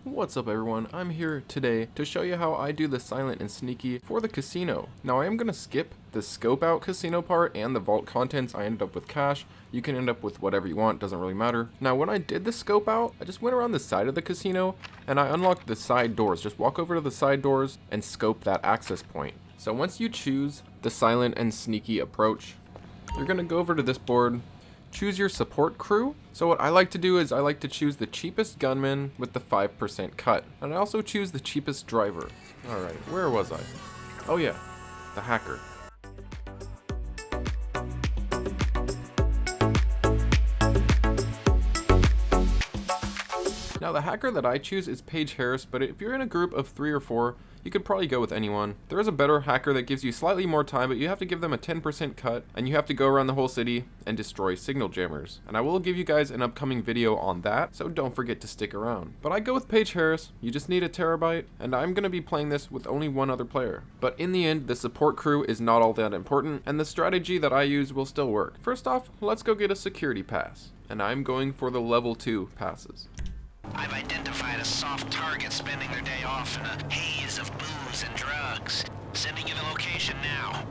What's up everyone, I'm here today to show you how I do the silent and sneaky for the casino. Now I am going to skip the scope out casino part and the vault contents. I ended up with cash. You can end up with whatever you want, doesn't really matter. Now when I did the scope out, I just went around the side of the casino and I unlocked the side doors. Just walk over to the side doors and scope that access point. So once you choose the silent and sneaky approach, you're going to go over to this board, choose your support crew. So what I like to do is I like to choose the cheapest gunman with the 5% cut. And I also choose the cheapest driver. Alright, where was I? Oh yeah, the hacker. Now the hacker that I choose is Paige Harris, but if you're in a group of 3 or 4, you could probably go with anyone. There is a better hacker that gives you slightly more time, but you have to give them a 10% cut, and you have to go around the whole city and destroy signal jammers. And I will give you guys an upcoming video on that, so don't forget to stick around. But I go with Paige Harris. You just need a terabyte, and I'm going to be playing this with only one other player. But in the end, the support crew is not all that important, and the strategy that I use will still work. First off, let's go get a security pass, and I'm going for the level 2 passes. I've identified a soft target spending their day off in a haze of booze and drugs. Sending you the location now.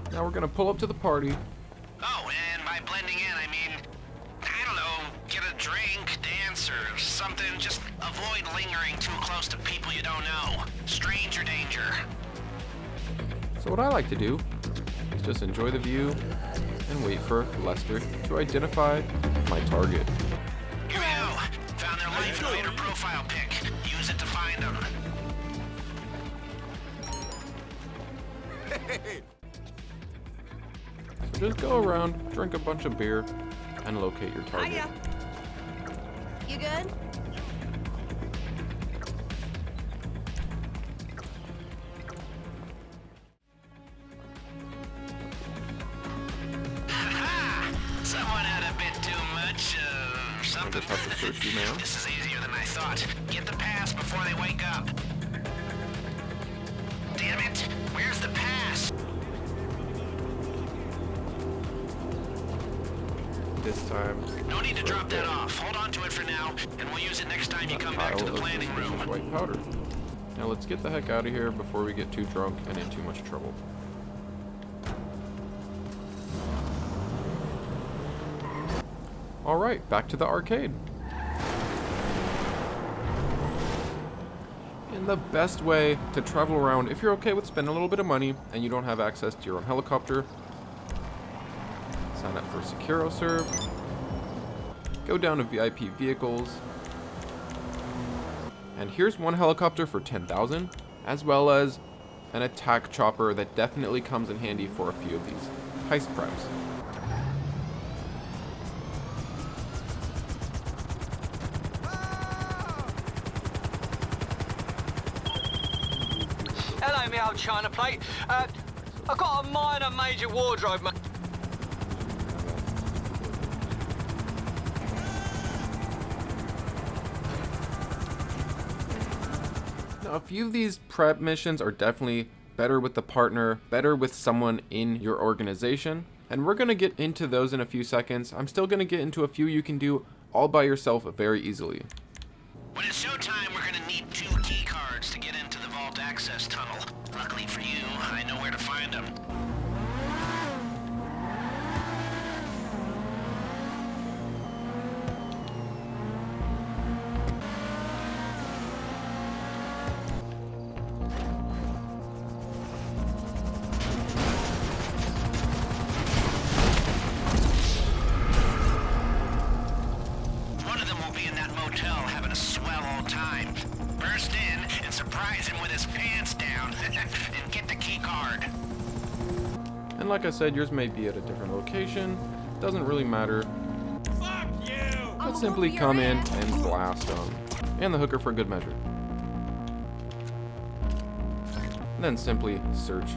Now we're gonna pull up to the party. Oh, and by blending in, I mean, I don't know, get a drink, dance, or something. Just avoid lingering too close to people you don't know. Stranger danger. So what I like to do is just enjoy the view and wait for Lester to identify my target. Here we go. Found their life and later profile pic. Use it to find them. So just go around, drink a bunch of beer, and locate your target. Hiya. You good? Someone had a bit too much, something. I just have to search you now. This is easier than I thought. Get the pass before they wake up. Damn it! Where's the pass? This time, No need to drop that off. Hold on to it for now, and we'll use it next time you come back to the planning room. White powder. Now let's get the heck out of here before we get too drunk and in too much trouble. Alright, back to the arcade. And the best way to travel around, if you're okay with spending a little bit of money and you don't have access to your own helicopter, sign up for SecuroServe, go down to VIP Vehicles, and here's one helicopter for 10,000, as well as an attack chopper that definitely comes in handy for a few of these heist preps. Hello, me old China plate. I've got a minor major wardrobe, mate. Now, a few of these prep missions are definitely better with the partner, better with someone in your organization, and we're going to get into those in a few seconds. I'm still going to get into a few you can do all by yourself very easily. When it's showtime, we're gonna need 2 keycards to get into the vault access tunnel. Luckily for you, I know where to find them. One of them will be in that motel having a swell old time. Burst in and surprise him with his pants down and get the key card. And like I said, yours may be at a different location. Doesn't really matter. Fuck you! But simply come in and blast them. And the hooker for good measure. and then simply search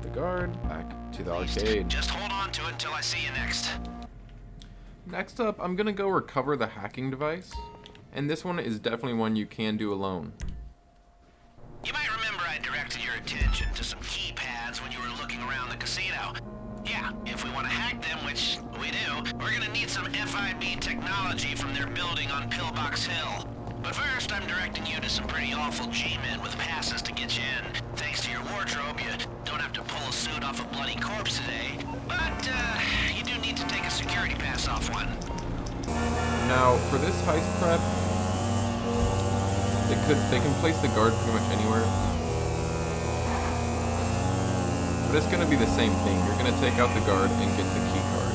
the guard back to the arcade. Just hold on to it until I see you next. Next up, I'm gonna go recover the hacking device, and this one is definitely one you can do alone. You might remember I directed your attention to some keypads when you were looking around the casino. Yeah, if we want to hack them, which we do, we're gonna need some FIB technology from their building on Pillbox Hill. But first, I'm directing you to some pretty awful G-men with passes to get you in. Thanks to your wardrobe, you don't have to pull a suit off a bloody corpse today. But, you do need to take a security pass off one. Now, for this heist prep, they can place the guard pretty much anywhere. But it's gonna be the same thing. You're gonna take out the guard and get the key card.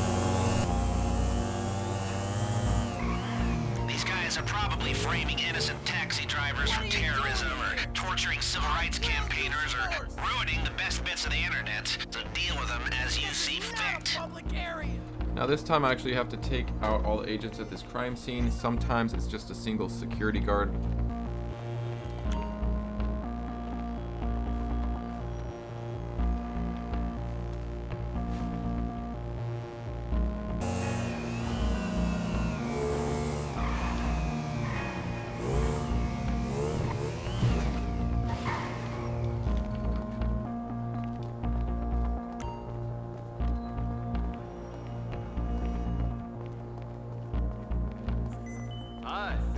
These guys are probably framing innocent taxi drivers for terrorism or torturing civil rights campaigners or ruining the best bits of the internet. So deal with them as you see fit. Now this time I actually have to take out all the agents at this crime scene. Sometimes it's just a single security guard.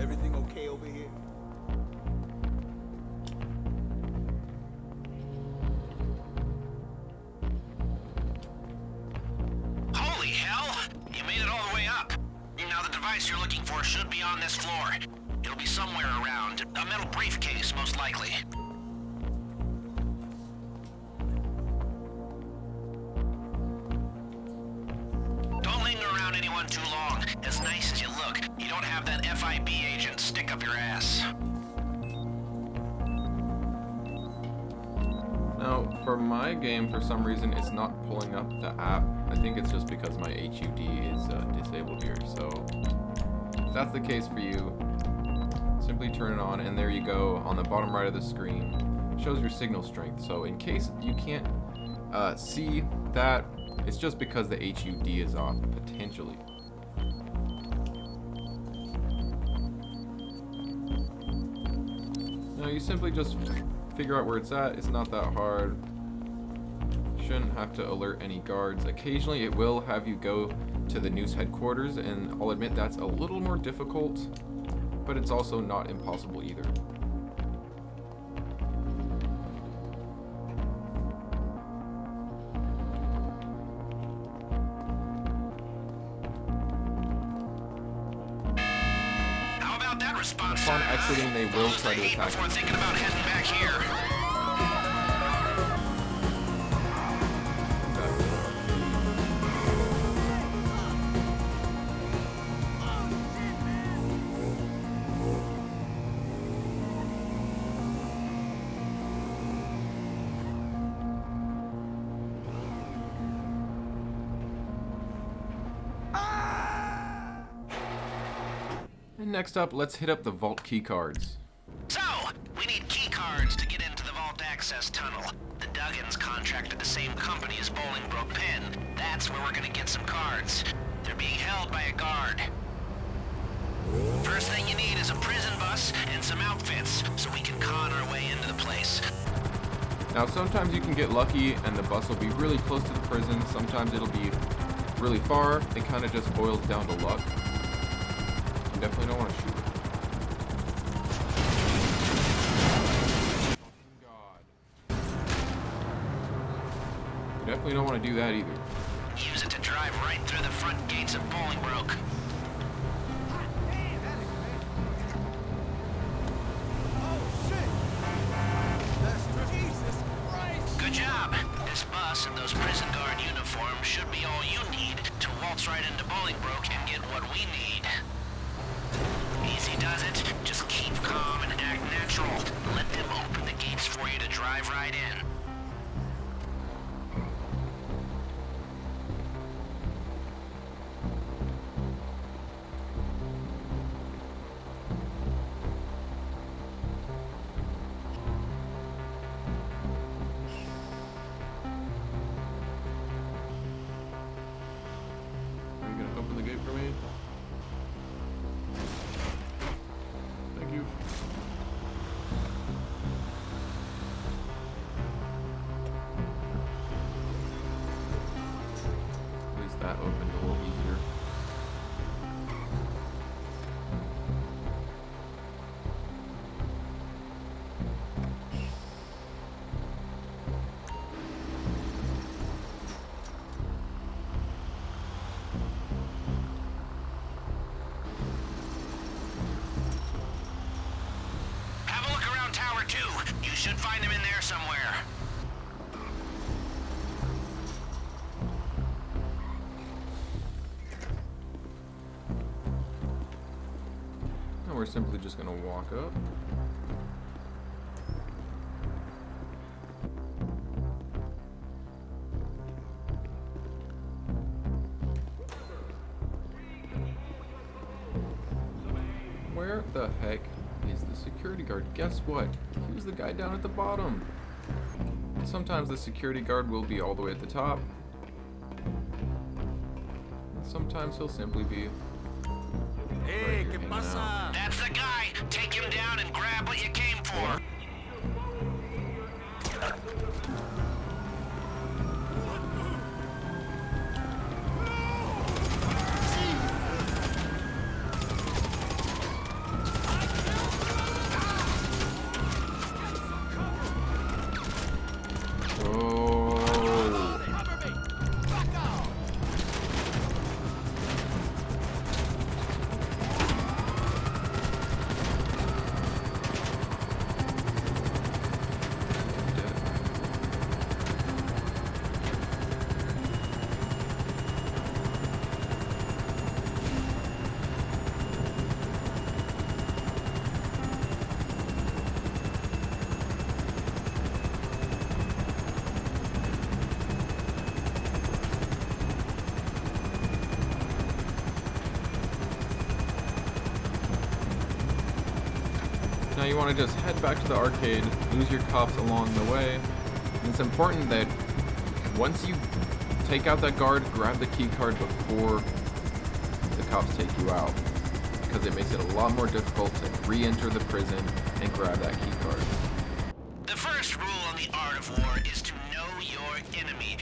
Everything okay over here? Holy hell! You made it all the way up. Now the device you're looking for should be on this floor. It'll be somewhere around. A metal briefcase, most likely. Don't linger around anyone too long. As nice as you look, you don't have that FIB agent stick up your ass. Now, for my game, for some reason, it's not pulling up the app. I think it's just because my HUD is disabled here. So, if that's the case for you, simply turn it on, and there you go. On the bottom right of the screen, shows your signal strength. So, in case you can't see that, it's just because the HUD is off, potentially. Now, you simply just figure out where it's at. It's not that hard. Shouldn't have to alert any guards. Occasionally it will have you go to the news headquarters, and I'll admit that's a little more difficult, but it's also not impossible either. How about that response? Upon exiting, they will try to attack before you. thinking about heading back here. And next up, let's hit up the vault key cards. So, we need key cards to get into the vault access tunnel. The Duggins contracted the same company as Bolingbroke Penn. That's where we're gonna get some cards. They're being held by a guard. First thing you need is a prison bus and some outfits, so we can con our way into the place. Now, sometimes you can get lucky and the bus will be really close to the prison. Sometimes it'll be really far. It kind of just boils down to luck. You definitely don't want to shoot it. You definitely don't want to do that either. Use it to drive right through the front gates of Bolingbroke. Good job. This bus and those prison guard uniforms should be all you need to waltz right into Bolingbroke and get what we need. Easy does it. Just keep calm and act natural. Let them open the gates for you to drive right in. Should find him in there somewhere. And we're simply just gonna walk up. Where the heck is the security guard? Guess what? He was the guy down at the bottom. Sometimes the security guard will be all the way at the top. Sometimes he'll simply be Hey, right here ¿qué hanging pasa? out. That's the guy. Take him down and grab what you came for. Now you want to just head back to the arcade, lose your cops along the way. And it's important that once you take out that guard, grab the key card before the cops take you out, because it makes it a lot more difficult to re-enter the prison and grab that key card. The first rule on the art of war is to know your enemy,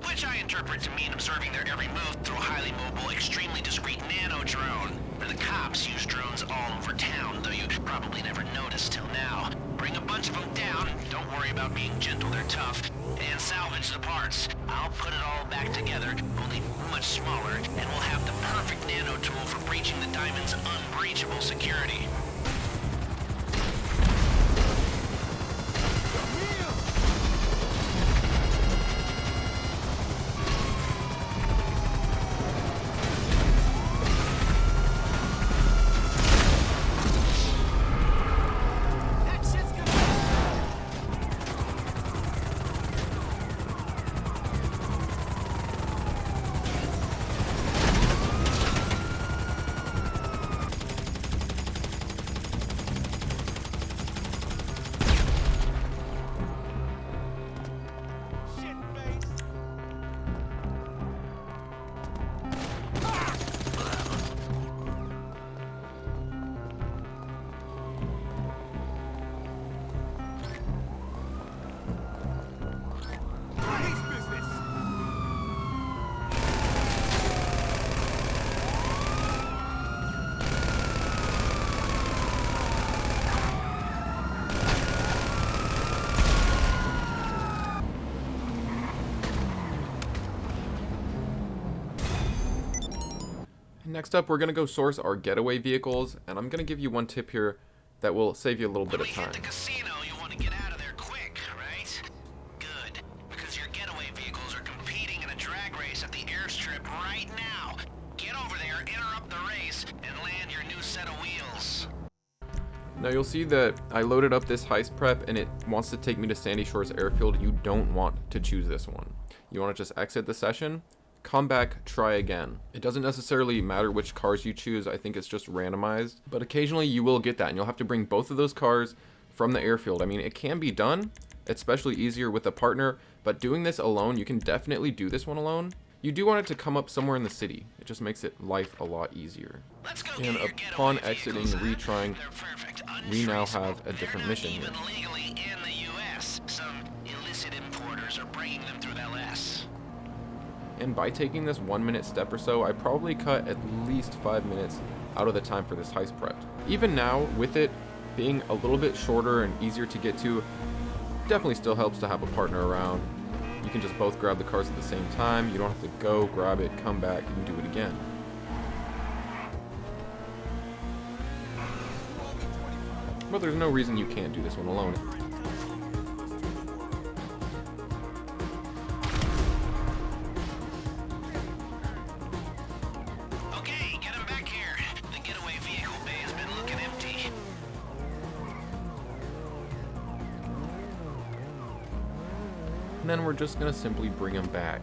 which I interpret to mean observing their every move through a highly mobile, extremely discreet nano drone. The cops use drones all over town, though you probably never noticed till now. Bring a bunch of them down, don't worry about being gentle, they're tough, and salvage the parts. I'll put it all back together, only much smaller, and we'll have the perfect nano tool for breaching the diamond's unbreachable security. Next up, we're going to go source our getaway vehicles, and I'm going to give you one tip here that will save you a little bit When of we time. hit the casino, you want to get out of there quick, right? Good, because your getaway vehicles are competing in a drag race at the airstrip right now. Get over there, interrupt the race, and land your new set of wheels. Now you'll see that I loaded up this heist prep and it wants to take me to Sandy Shores Airfield. You don't want to choose this one. You want to just exit the session, come back, try again. It doesn't necessarily matter which cars you choose. I think it's just randomized, but occasionally you will get that and you'll have to bring both of those cars from the airfield. I mean, it can be done, especially easier with a partner, but doing this alone, you can definitely do this one alone. You do want it to come up somewhere in the city. It just makes it life a lot easier. Let's go And get your upon getaway exiting, vehicles, huh? retrying, They're perfect. we now Untraceable. have a different They're mission not here. even legally in the U.S. Some illicit importers are bringing them through LS. And by taking this 1 minute step or so, I probably cut at least 5 minutes out of the time for this heist prep. Even now, with it being a little bit shorter and easier to get to, definitely still helps to have a partner around. You can just both grab the cars at the same time. You don't have to go, grab it, come back, and do it again. But there's no reason you can't do this one alone. And then we're just gonna simply bring them back.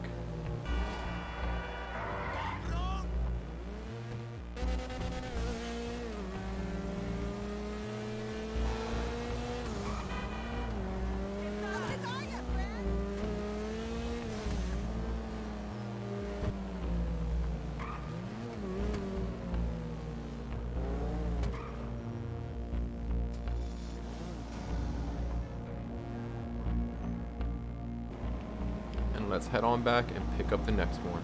Let's head on back and pick up the next one.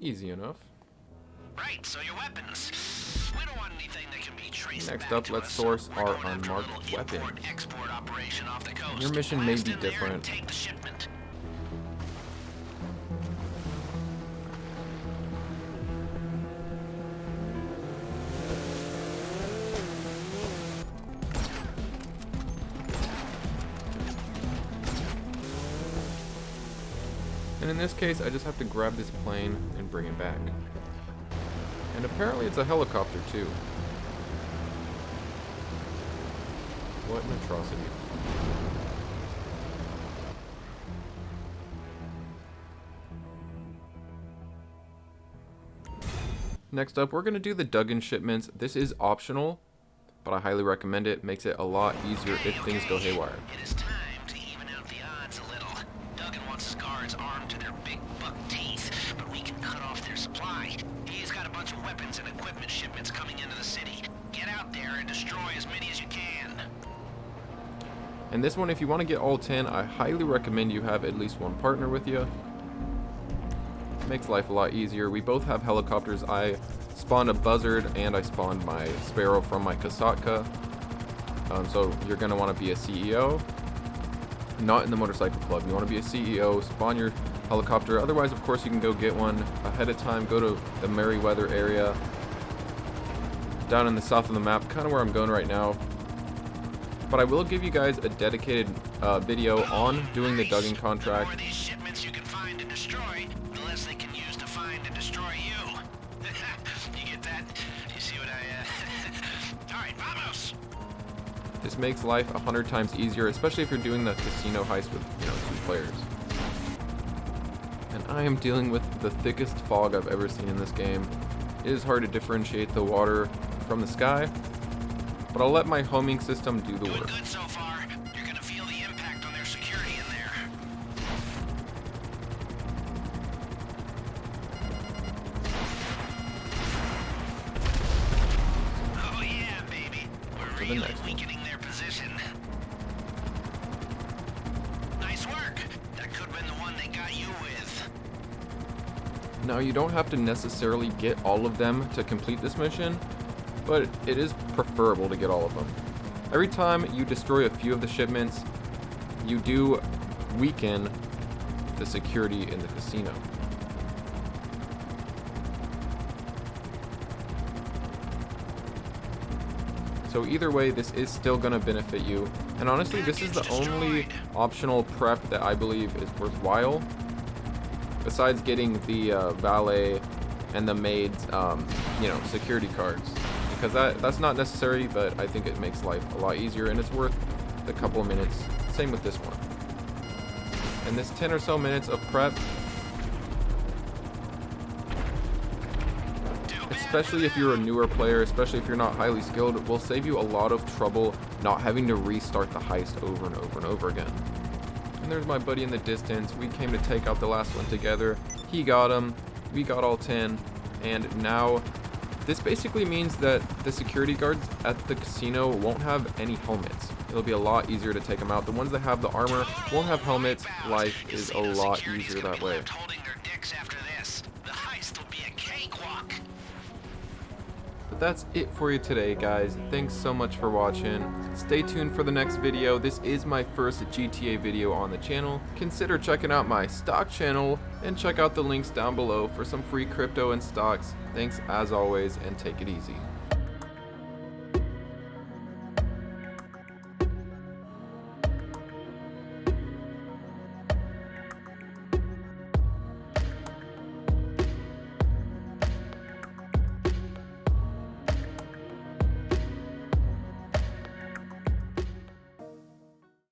Easy enough. Right, so your weapons. We don't want anything that can be traced. Next up, let's source our unmarked weapons. Your mission may be different. Take the shipment. And in this case, I just have to grab this plane and bring it back. And apparently it's a helicopter too. What an atrocity. Next up, we're going to do the dug-in shipments. This is optional, but I highly recommend it. Makes it a lot easier if things go haywire. It is time to even out the odds a little. Duggan wants his guards armed to their big buck teeth, but we can cut off their supply. He's got a bunch of weapons and equipment shipments coming into the city. Get out there and destroy as many as you can. And this one, if you want to get all 10, I highly recommend you have at least one partner with you. Makes life a lot easier. We both have helicopters. I spawned a buzzard and I spawned my sparrow from my Kasatka. So you're going to want to be a CEO, not in the motorcycle club. You want to be a CEO, spawn your helicopter. Otherwise, of course, you can go get one ahead of time. Go to the Merryweather area down in the south of the map, kind of where I'm going right now. But I will give you guys a dedicated video on doing the dug-in contract. The more these shipments you can find and destroy, the less they can use to find and destroy you. You get that? You see what I, Alright, vamos! This makes life 100 times easier, especially if you're doing the casino heist with, 2 players. And I am dealing with the thickest fog I've ever seen in this game. It is hard to differentiate the water from the sky, but I'll let my homing system do the work. Doing good so far. You're gonna feel the impact on their security in there. Oh yeah, baby. We're really weakening their position. Nice work. That could have been the one they got you with. Now, you don't have to necessarily get all of them to complete this mission, but it is preferable to get all of them. Every time you destroy a few of the shipments, you do weaken the security in the casino. So either way, this is still going to benefit you. And honestly, this is the only optional prep that I believe is worthwhile, besides getting the valet and the maid's security cards. Because that's not necessary, but I think it makes life a lot easier, and it's worth the couple of minutes. Same with this one. And this 10 or so minutes of prep, especially if you're a newer player, especially if you're not highly skilled, will save you a lot of trouble not having to restart the heist over and over and over again. And there's my buddy in the distance. We came to take out the last one together. He got him. We got all 10. And now this basically means that the security guards at the casino won't have any helmets. It'll be a lot easier to take them out. The ones that have the armor won't have helmets. Life is a lot easier that way. But that's it for you today, guys. Thanks so much for watching. Stay tuned for the next video. This is my first GTA video on the channel. Consider checking out my stock channel and check out the links down below for some free crypto and stocks. Thanks as always, and take it easy.